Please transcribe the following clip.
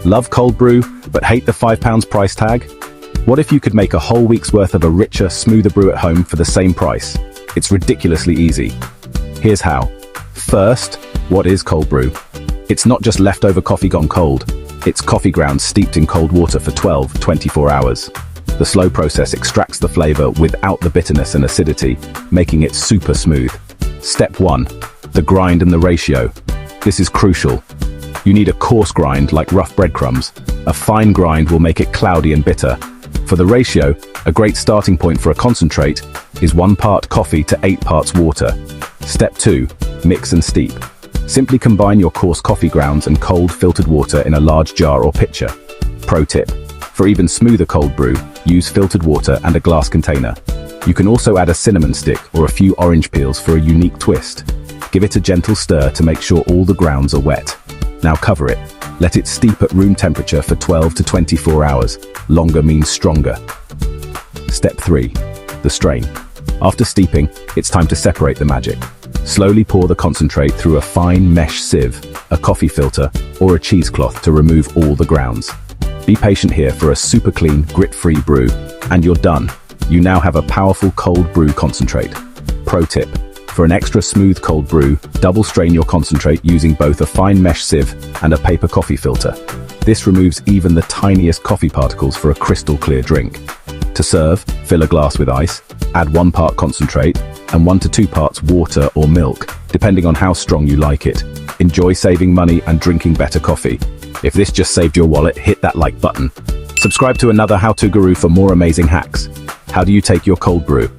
Love cold brew, but hate the £5 price tag? What if you could make a whole week's worth of a richer, smoother brew at home for the same price? It's ridiculously easy. Here's how. First, what is cold brew? It's not just leftover coffee gone cold. It's coffee grounds steeped in cold water for 24 hours. The slow process extracts the flavor without the bitterness and acidity, making it super smooth. Step 1. The grind and the ratio. This is crucial. You need a coarse grind like rough breadcrumbs. A fine grind will make it cloudy and bitter. For the ratio, a great starting point for a concentrate is 1 part coffee to 8 parts water. Step 2. Mix and steep. Simply combine your coarse coffee grounds and cold filtered water in a large jar or pitcher. Pro tip. For even smoother cold brew, use filtered water and a glass container. You can also add a cinnamon stick or a few orange peels for a unique twist. Give it a gentle stir to make sure all the grounds are wet. Now cover it. Let it steep at room temperature for 12 to 24 hours. Longer means stronger. Step 3. The strain. After steeping, it's time to separate the magic. Slowly pour the concentrate through a fine mesh sieve, a coffee filter, or a cheesecloth to remove all the grounds. Be patient here for a super clean, grit-free brew, and you're done. You now have a powerful cold brew concentrate. Pro tip. For an extra smooth cold brew, double strain your concentrate using both a fine mesh sieve and a paper coffee filter. This removes even the tiniest coffee particles for a crystal clear drink. To serve, fill a glass with ice, add 1 part concentrate, and 1 to 2 parts water or milk, depending on how strong you like it. Enjoy saving money and drinking better coffee. If this just saved your wallet, hit that like button. Subscribe to another How To Guru for more amazing hacks. How do you take your cold brew?